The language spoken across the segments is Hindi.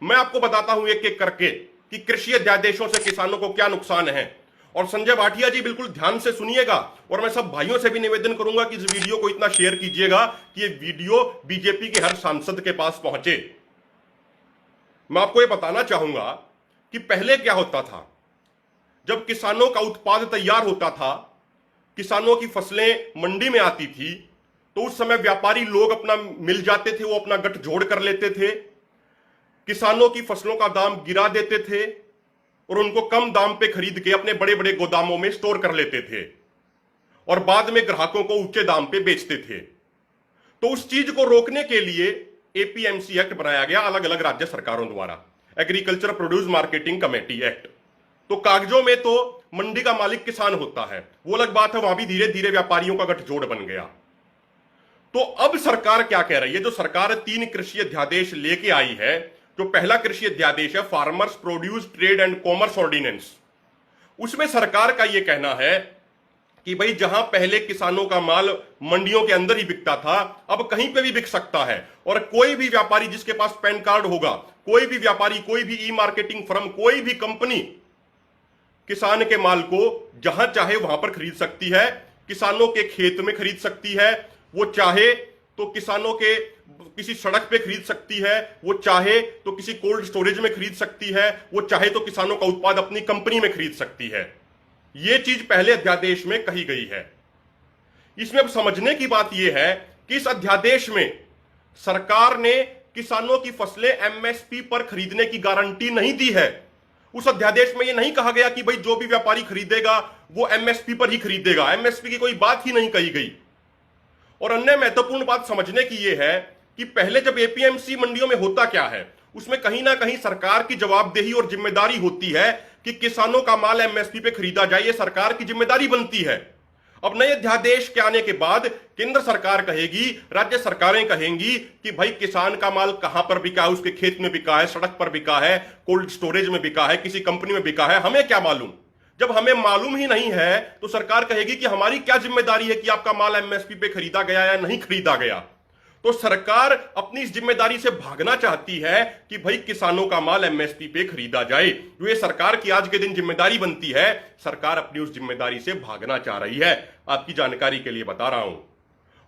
मैं आपको बताता हूं एक एक करके कि कृषि अध्यादेशों से किसानों को क्या नुकसान है। और संजय भाटिया जी बिल्कुल ध्यान से सुनिएगा, और मैं सब भाइयों से भी निवेदन करूंगा कि इस वीडियो को इतना शेयर कीजिएगा कि ये वीडियो बीजेपी के हर सांसद के पास पहुंचे। मैं आपको ये बताना चाहूंगा कि पहले क्या होता था। जब किसानों का उत्पाद तैयार होता था, किसानों की फसलें मंडी में आती थी, तो उस समय व्यापारी लोग अपना मिल जाते थे, वो अपना गठजोड़ कर लेते थे, किसानों की फसलों का दाम गिरा देते थे और उनको कम दाम पे खरीद के अपने बड़े बड़े गोदामों में स्टोर कर लेते थे और बाद में ग्राहकों को ऊंचे दाम पे बेचते थे। तो उस चीज को रोकने के लिए एपीएमसी एक्ट बनाया गया अलग अलग राज्य सरकारों द्वारा, agriculture produce marketing committee act. तो कागजों में तो मंडी का मालिक किसान होता है, वो अलग बात है, वहां भी धीरे धीरे व्यापारियों का गठजोड़ बन गया। तो अब सरकार क्या कह रही है, जो सरकार 3 कृषि अध्यादेश लेके आई है, जो पहला कृषि अध्यादेश है farmers produce trade and commerce ordinance, उसमें सरकार का यह कहना है कि भाई जहां पहले किसानों का माल मंडियों के अंदर ही बिकता था, अब कहीं पे भी बिक सकता है। और कोई भी व्यापारी जिसके पास पैन कार्ड होगा, कोई भी व्यापारी, कोई भी ई मार्केटिंग फर्म, कोई भी कंपनी किसान के माल को जहां चाहे वहां पर खरीद सकती है, किसानों के खेत में खरीद सकती है, वो चाहे तो किसानों के किसी सड़क पे खरीद सकती है, वो चाहे तो किसी कोल्ड स्टोरेज में खरीद सकती है, वो चाहे तो किसानों का उत्पाद अपनी कंपनी में खरीद सकती है। यह चीज पहले अध्यादेश में कही गई है। इसमें अब समझने की बात यह है कि इस अध्यादेश में सरकार ने किसानों की फसलें एमएसपी पर खरीदने की गारंटी नहीं दी है। उस अध्यादेश में यह नहीं कहा गया कि भाई जो भी व्यापारी खरीदेगा वो एमएसपी पर ही खरीदेगा, एमएसपी की कोई बात ही नहीं कही गई। और अन्य महत्वपूर्ण बात समझने की यह है कि पहले जब एपीएमसी मंडियों में होता क्या है, उसमें कहीं ना कहीं सरकार की जवाबदेही और जिम्मेदारी होती है कि किसानों का माल एमएसपी पे खरीदा जाए, ये सरकार की जिम्मेदारी बनती है। अब नए अध्यादेश के आने के बाद केंद्र सरकार कहेगी, राज्य सरकारें कहेंगी कि भाई किसान का माल कहां पर बिका है, उसके खेत में बिका है, सड़क पर बिका है, कोल्ड स्टोरेज में बिका है, किसी कंपनी में बिका है, हमें क्या मालूम। जब हमें मालूम ही नहीं है तो सरकार कहेगी कि हमारी क्या जिम्मेदारी है कि आपका माल एमएसपी पे खरीदा गया या नहीं खरीदा गया। तो सरकार अपनी इस जिम्मेदारी से भागना चाहती है कि भाई किसानों का माल एमएसपी पे खरीदा जाए, जो ये सरकार की आज के दिन जिम्मेदारी बनती है। सरकार अपनी उस जिम्मेदारी से भागना चाह रही है, आपकी जानकारी के लिए बता रहा हूं।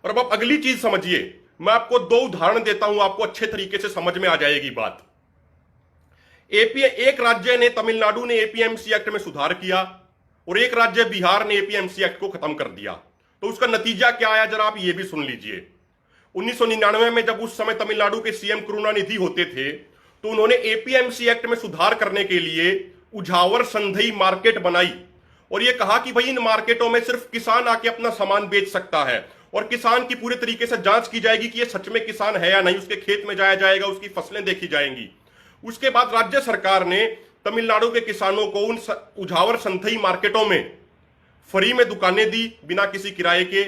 और अब आप अगली चीज समझिए, मैं आपको 2 उदाहरण देता हूं, आपको अच्छे तरीके से समझ में आ जाएगी बात। एक राज्य ने, तमिलनाडु ने एपीएमसी एक्ट में सुधार किया और एक राज्य बिहार ने एपीएमसी एक्ट को खत्म कर दिया। तो उसका नतीजा क्या आया, जरा आप ये भी सुन लीजिए। 1999 में जब उस समय तमिलनाडु के सीएम करुणानिधि होते थे, तो उन्होंने एपीएमसी एक्ट में सुधार करने के लिए उझावर संधई मार्केट बनाई और यह कहा कि भाई इन मार्केटों में सिर्फ किसान आके अपना सामान बेच सकता है और किसान की पूरे तरीके से जांच की जाएगी कि यह सच में किसान है या नहीं, उसके खेत में जाया जाएगा, उसकी फसलें देखी जाएंगी। उसके बाद राज्य सरकार ने तमिलनाडु के किसानों को उन उझावर संधई मार्केटों में फ्री में दुकानें दी, बिना किसी किराए के।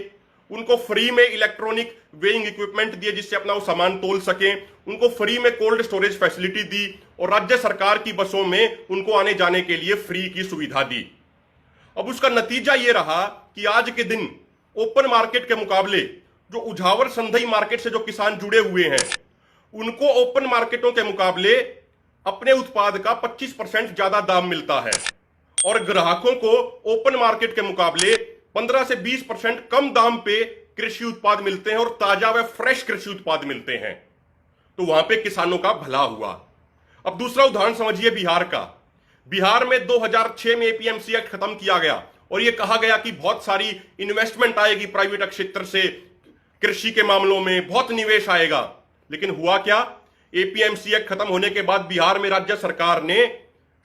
उनको फ्री में इलेक्ट्रॉनिक वेइंग इक्विपमेंट दिए जिससे अपना वो सामान तोल सकें। उनको फ्री में कोल्ड स्टोरेज फैसिलिटी दी और राज्य सरकार की बसों में उनको आने जाने के लिए फ्री की सुविधा दी। अब उसका नतीजा ये रहा कि आज के दिन ओपन मार्केट के मुकाबले जो उझावर संधई मार्केट से जो किसान जुड़े हुए हैं, उनको ओपन मार्केटों के मुकाबले अपने उत्पाद का 25% ज्यादा दाम मिलता है और ग्राहकों को ओपन मार्केट के मुकाबले 15 से 20% कम दाम पे कृषि उत्पाद मिलते हैं और ताजा व फ्रेश कृषि उत्पाद मिलते हैं। तो वहां पे किसानों का भला हुआ। अब दूसरा उदाहरण समझिए बिहार का। बिहार में 2006 में एपीएमसी एक्ट खत्म किया गया और यह कहा गया कि बहुत सारी इन्वेस्टमेंट आएगी प्राइवेट क्षेत्र से, कृषि के मामलों में बहुत निवेश आएगा। लेकिन हुआ क्या, एपीएमसी एक्ट खत्म होने के बाद बिहार में राज्य सरकार ने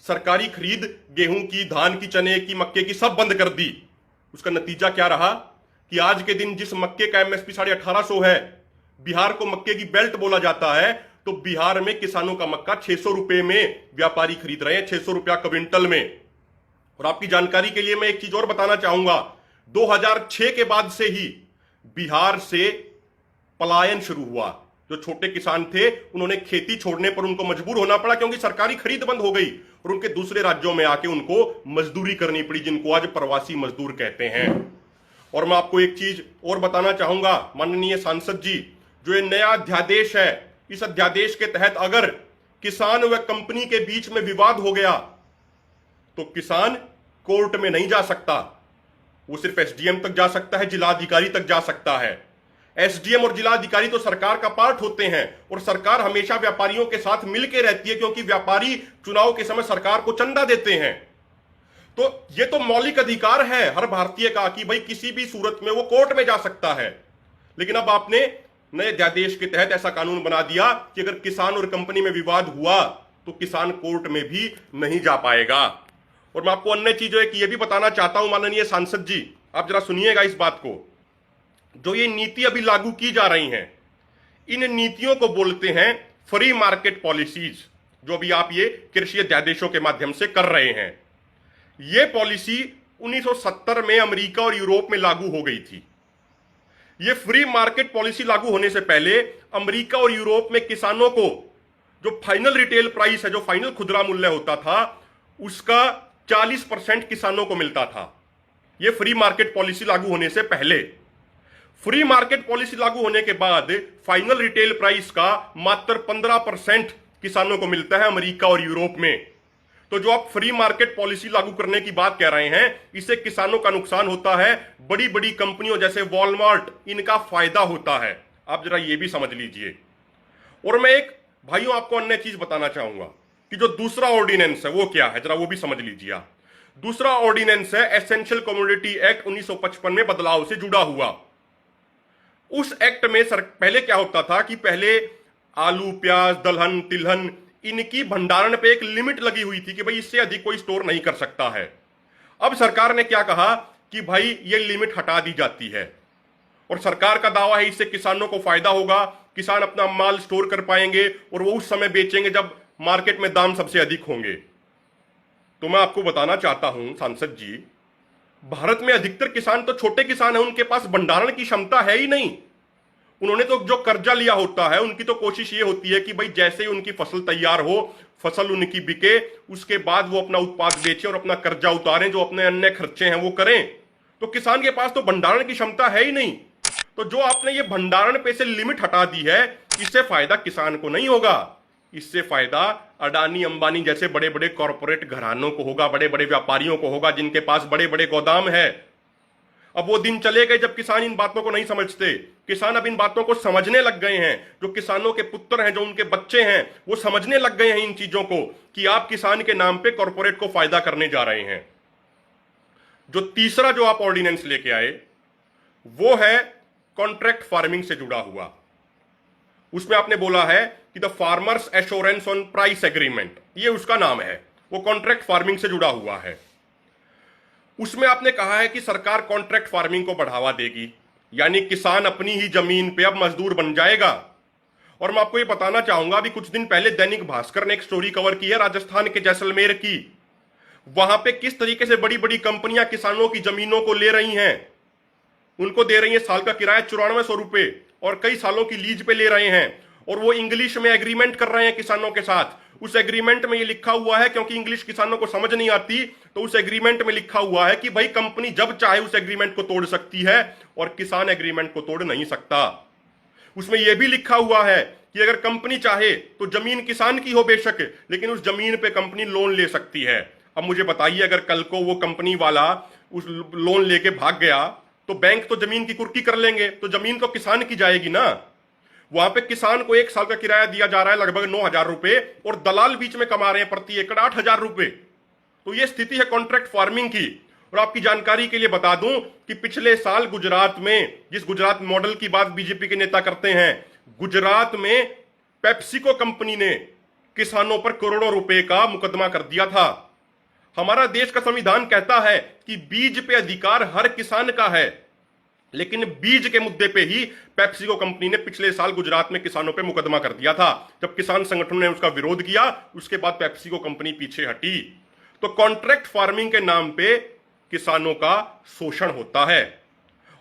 सरकारी खरीद गेहूं की, धान की, चने की, मक्के की सब बंद कर दी। उसका नतीजा क्या रहा कि आज के दिन जिस मक्के का एमएसपी 1850 है, बिहार को मक्के की बेल्ट बोला जाता है, तो बिहार में किसानों का मक्का 600 रुपए में व्यापारी खरीद रहे हैं, 600 रुपया क्विंटल में। और आपकी जानकारी के लिए मैं एक चीज और बताना चाहूंगा, 2006 के बाद से ही बिहार से पलायन शुरू हुआ। जो छोटे किसान थे उन्होंने खेती छोड़ने पर उनको मजबूर होना पड़ा क्योंकि सरकारी खरीद बंद हो गई और उनके दूसरे राज्यों में आके उनको मजदूरी करनी पड़ी, जिनको आज प्रवासी मजदूर कहते हैं। और मैं आपको एक चीज और बताना चाहूंगा माननीय सांसद जी, जो ये नया अध्यादेश है, इस अध्यादेश के तहत अगर किसान व कंपनी के बीच में विवाद हो गया तो किसान कोर्ट में नहीं जा सकता, वो सिर्फ एसडीएम तक जा सकता है, जिलाधिकारी तक जा सकता है। एसडीएम और जिलाधिकारी तो सरकार का पार्ट होते हैं और सरकार हमेशा व्यापारियों के साथ मिलकर रहती है, क्योंकि व्यापारी चुनाव के समय सरकार को चंदा देते हैं। तो ये तो मौलिक अधिकार है हर भारतीय का कि भाई किसी भी सूरत में वो कोर्ट में जा सकता है। लेकिन अब आपने नए अध्यादेश के तहत ऐसा कानून बना दिया कि अगर किसान और कंपनी में विवाद हुआ तो किसान कोर्ट में भी नहीं जा पाएगा। और मैं आपको अन्य चीजों एक ये भी बताना चाहता हूं माननीय सांसद जी, आप जरा सुनिएगा इस बात को। जो ये नीति अभी लागू की जा रही हैं, इन नीतियों को बोलते हैं फ्री मार्केट पॉलिसीज, जो भी आप ये कृषि अध्यादेशों के माध्यम से कर रहे हैं। ये पॉलिसी 1970 में अमेरिका और यूरोप में लागू हो गई थी। ये फ्री मार्केट पॉलिसी लागू होने से पहले अमेरिका और यूरोप में किसानों को जो फाइनल रिटेल प्राइस है, जो फाइनल खुदरा मूल्य होता था, उसका 40% किसानों को मिलता था। ये फ्री मार्केट पॉलिसी लागू होने से पहले। फ्री मार्केट पॉलिसी लागू होने के बाद फाइनल रिटेल प्राइस का मात्र 15% किसानों को मिलता है अमेरिका और यूरोप में। तो जो आप फ्री मार्केट पॉलिसी लागू करने की बात कह रहे हैं, इससे किसानों का नुकसान होता है, बड़ी बड़ी कंपनियों जैसे वॉलमार्ट, इनका फायदा होता है। आप जरा ये भी समझ लीजिए। और मैं एक भाइयों आपको अन्य चीज बताना चाहूंगा कि जो दूसरा ऑर्डिनेंस है वो क्या है, जरा वो भी समझ लीजिए। दूसरा ऑर्डिनेंस है एसेंशियल कमोडिटी एक्ट 1955 में बदलाव से जुड़ा हुआ। उस एक्ट में पहले क्या होता था कि पहले आलू, प्याज, दलहन, तिलहन, इनकी भंडारण पे एक लिमिट लगी हुई थी कि भाई इससे अधिक कोई स्टोर नहीं कर सकता है। अब सरकार ने क्या कहा कि भाई ये लिमिट हटा दी जाती है और सरकार का दावा है इससे किसानों को फायदा होगा, किसान अपना माल स्टोर कर पाएंगे और वो उस समय बेचेंगे जब मार्केट में दाम सबसे अधिक होंगे। तो मैं आपको बताना चाहता हूं सांसद जी, भारत में अधिकतर किसान तो छोटे किसान हैं, उनके पास भंडारण की क्षमता है ही नहीं। उन्होंने तो जो कर्जा लिया होता है, उनकी तो कोशिश ये होती है कि भाई जैसे ही उनकी फसल तैयार हो, फसल उनकी बिके, उसके बाद वो अपना उत्पाद बेचें और अपना कर्जा उतारें, जो अपने अन्य खर्चे हैं वो करें। तो किसान के पास तो भंडारण की क्षमता है ही नहीं। तो जो आपने ये भंडारण पे से लिमिट हटा दी है, इससे फायदा किसान को नहीं होगा, इससे फायदा अडानी अंबानी जैसे बड़े बड़े कॉरपोरेट घरानों को होगा, बड़े बड़े व्यापारियों को होगा, जिनके पास बड़े बड़े गोदाम है। अब वो दिन चले गए जब किसान इन बातों को नहीं समझते। किसान अब इन बातों को समझने लग गए हैं। जो किसानों के पुत्र हैं, जो उनके बच्चे हैं, वो समझने लग गए हैं इन चीजों को कि आप किसान के नाम पे कॉरपोरेट को फायदा करने जा रहे हैं। जो तीसरा जो आप ऑर्डिनेंस लेके आए वो है कॉन्ट्रैक्ट फार्मिंग से जुड़ा हुआ। उसमें आपने बोला है कि the farmers assurance on price agreement, ये उसका नाम है, वो कॉन्ट्रैक्ट फार्मिंग से जुड़ा हुआ है। उसमें आपने कहा है कि सरकार कॉन्ट्रैक्ट फार्मिंग को बढ़ावा देगी, यानी किसान अपनी ही जमीन पे अब मजदूर बन जाएगा। और मैं आपको ये बताना चाहूंगा, अभी कुछ दिन पहले दैनिक भास्कर ने एक स्टोरी कवर की है राजस्थान के जैसलमेर की। वहां पे किस तरीके से बड़ी बड़ी कंपनियां किसानों की जमीनों को ले रही हैं, उनको दे रही है साल का किराया 9400 रुपए और कई सालों की लीज पे ले रहे हैं। और वो इंग्लिश में एग्रीमेंट कर रहे हैं किसानों के साथ। उस एग्रीमेंट में ये लिखा हुआ है, क्योंकि इंग्लिश किसानों को समझ नहीं आती, तो उस एग्रीमेंट में लिखा हुआ है कि भाई कंपनी जब चाहे उस एग्रीमेंट को तोड़ सकती है और किसान एग्रीमेंट को तोड़ नहीं सकता। उसमें यह भी लिखा हुआ है कि अगर कंपनी चाहे तो जमीन किसान की हो बेशक, लेकिन उस जमीन पे कंपनी लोन ले सकती है। अब मुझे बताइए, अगर कल को वो कंपनी वाला उस लोन लेके भाग गया तो बैंक तो जमीन की कुर्की कर लेंगे, तो जमीन तो किसान की जाएगी ना। वहां पे किसान को 1 साल का किराया दिया जा रहा है लगभग 9000 रुपए और दलाल बीच में कमा रहे हैं प्रति एकड़ 8000 रुपए। तो ये स्थिति है कॉन्ट्रैक्ट फार्मिंग की। और आपकी जानकारी के लिए बता दूं कि पिछले साल गुजरात में, जिस गुजरात मॉडल की बात बीजेपी के नेता करते हैं, गुजरात में पेप्सिको कंपनी ने किसानों पर करोड़ों रुपए का मुकदमा कर दिया था। हमारा देश का संविधान कहता है कि बीज पे अधिकार हर किसान का है, लेकिन बीज के मुद्दे पे ही पेप्सिको कंपनी ने पिछले साल गुजरात में किसानों पे मुकदमा कर दिया था। जब किसान संगठनों ने उसका विरोध किया, उसके बाद पेप्सिको कंपनी पीछे हटी। तो कॉन्ट्रैक्ट फार्मिंग के नाम पे किसानों का शोषण होता है।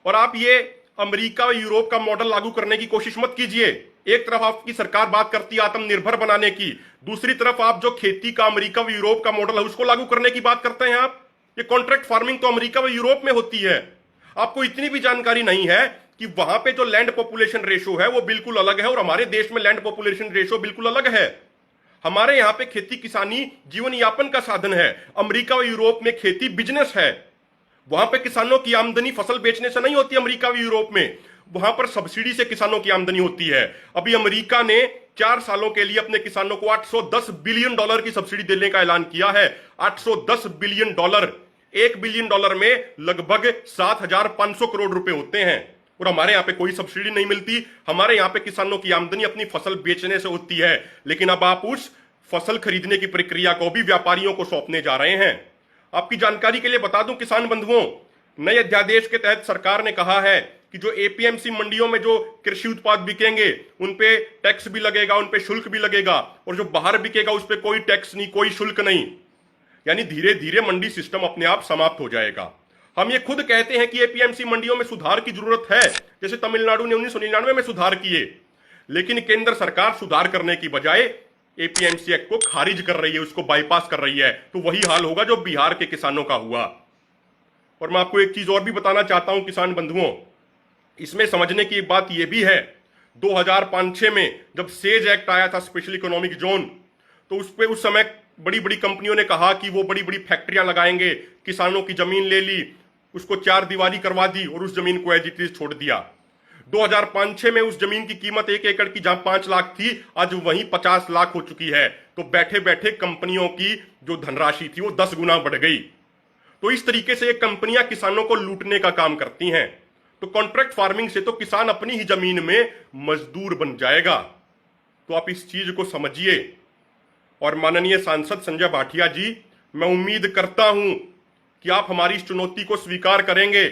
और आप ये अमेरिका और यूरोप का मॉडल लागू करने की कोशिश मत कीजिए। एक तरफ आपकी सरकार बात करती है आत्मनिर्भर बनाने की, दूसरी तरफ आप जो खेती का अमेरिका व यूरोप का मॉडल है उसको लागू करने की बात करते हैं आप। ये कॉन्ट्रैक्ट फार्मिंग तो अमेरिका व यूरोप में होती है। आपको इतनी भी जानकारी नहीं है कि वहां पे जो लैंड पॉपुलेशन रेशो है वो बिल्कुल अलग है और हमारे देश में लैंड पॉपुलेशन रेशो बिल्कुल अलग है। हमारे यहां पे खेती किसानी जीवन यापन का साधन है। अमेरिका व यूरोप में खेती बिजनेस है। वहां पे किसानों की आमदनी फसल बेचने से नहीं होती। अमेरिका व यूरोप में वहां पर सब्सिडी से किसानों की आमदनी होती है। अभी अमेरिका ने 4 सालों के लिए अपने किसानों को $810 बिलियन की सब्सिडी देने का ऐलान किया है। $810 बिलियन, $1 बिलियन में लगभग 7,500 करोड़ रुपए होते हैं। और हमारे यहां पे कोई सब्सिडी नहीं मिलती। हमारे यहां पे किसानों की आमदनी अपनी फसल बेचने से होती है। लेकिन अब आप उस फसल खरीदने की प्रक्रिया को भी व्यापारियों को सौंपने जा रहे हैं। आपकी जानकारी के लिए बता दूं किसान बंधुओं, नए अध्यादेश के तहत सरकार ने कहा है कि जो एपीएमसी मंडियों में जो कृषि उत्पाद बिकेंगे उन पे टैक्स भी लगेगा, उन पे शुल्क भी लगेगा, और जो बाहर बिकेगा उस पे कोई टैक्स नहीं, कोई शुल्क नहीं। यानी धीरे धीरे मंडी सिस्टम अपने आप समाप्त हो जाएगा। हम ये खुद कहते हैं कि एपीएमसी मंडियों में सुधार की जरूरत है, जैसे तमिलनाडु ने 1999 में सुधार किए। लेकिन केंद्र सरकार सुधार करने की बजाय एपीएमसी एक्ट को खारिज कर रही है, उसको बाईपास कर रही है। तो वही हाल होगा जो बिहार के किसानों का हुआ। और मैं आपको एक चीज और भी बताना चाहता हूं किसान बंधुओं, इसमें समझने की बात यह भी है, 2005-6 में जब सेज एक्ट आया था, स्पेशल इकोनॉमिक जोन, तो उस समय बड़ी बड़ी कंपनियों ने कहा कि वो बड़ी बड़ी फैक्ट्रियां लगाएंगे, किसानों की जमीन ले ली, उसको 4 दीवारी करवा दी और उस जमीन को एज इट इज छोड़ दिया। 2005-6 में उस जमीन की कीमत 1 एकड़ की जहां 5 लाख थी, आज वहीं 50 लाख हो चुकी है। तो बैठे बैठे कंपनियों की जो धनराशि थी वो 10 गुना बढ़ गई। तो इस तरीके से ये कंपनियां किसानों को लूटने का काम करती हैं। तो कॉन्ट्रैक्ट फार्मिंग से तो किसान अपनी ही जमीन में मजदूर बन जाएगा। तो आप इस चीज को समझिए। और माननीय सांसद संजय भाटिया जी, मैं उम्मीद करता हूं कि आप हमारी इस चुनौती को स्वीकार करेंगे।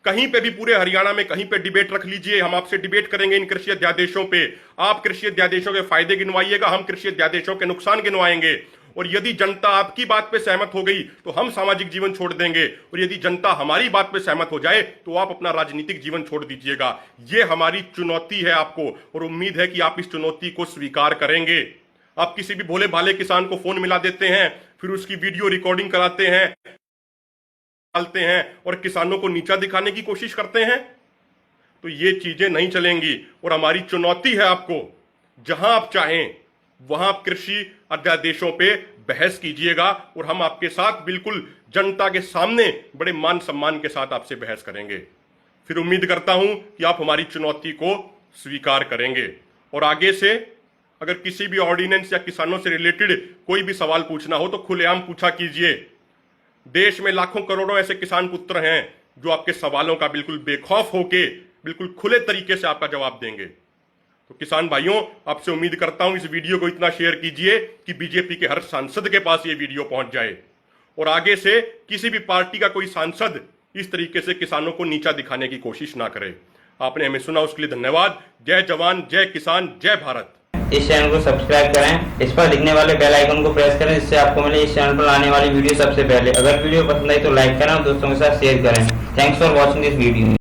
कहीं पे भी पूरे हरियाणा में कहीं पे डिबेट रख लीजिए, हम आपसे डिबेट करेंगे इन कृषि अध्यादेशों पे। आप कृषि अध्यादेशों के फायदे गिनवाइएगा, हम कृषि अध्यादेशों के नुकसान गिनवाएंगे। और यदि जनता आपकी बात पे सहमत हो गई तो हम सामाजिक जीवन छोड़ देंगे, और यदि जनता हमारी बात पे सहमत हो जाए तो आप अपना राजनीतिक जीवन छोड़ दीजिएगा। यह हमारी चुनौती है आपको, और उम्मीद है कि आप इस चुनौती को स्वीकार करेंगे। आप किसी भी भोले भाले किसान को फोन मिला देते हैं, फिर उसकी वीडियो रिकॉर्डिंग कराते हैं, डालते हैं और किसानों को नीचा दिखाने की कोशिश करते हैं। तो ये चीजें नहीं चलेंगी। और हमारी चुनौती है आपको, जहां आप चाहें वहां आप कृषि अध्यादेशों पे बहस कीजिएगा, और हम आपके साथ बिल्कुल जनता के सामने बड़े मान सम्मान के साथ आपसे बहस करेंगे। फिर उम्मीद करता हूं कि आप हमारी चुनौती को स्वीकार करेंगे। और आगे से अगर किसी भी ऑर्डिनेंस या किसानों से रिलेटेड कोई भी सवाल पूछना हो तो खुलेआम पूछा कीजिए। देश में लाखों करोड़ों ऐसे किसान पुत्र हैं जो आपके सवालों का बिल्कुल बेखौफ होके बिल्कुल खुले तरीके से आपका जवाब देंगे। तो किसान भाइयों, आपसे उम्मीद करता हूं इस वीडियो को इतना शेयर कीजिए कि बीजेपी के हर सांसद के पास ये वीडियो पहुंच जाए, और आगे से किसी भी पार्टी का कोई सांसद इस तरीके से किसानों को नीचा दिखाने की कोशिश ना करे। आपने हमें सुना, उसके लिए धन्यवाद। जय जवान, जय किसान, जय भारत। इस चैनल को सब्सक्राइब करें, इस पर दिखने वाले बेल आइकन को प्रेस करें, जिससे आपको मिले इस चैनल पर आने वाली वीडियो सबसे पहले। अगर वीडियो पसंद आई तो लाइक करें और दोस्तों के साथ शेयर करें। Thanks for watching this video.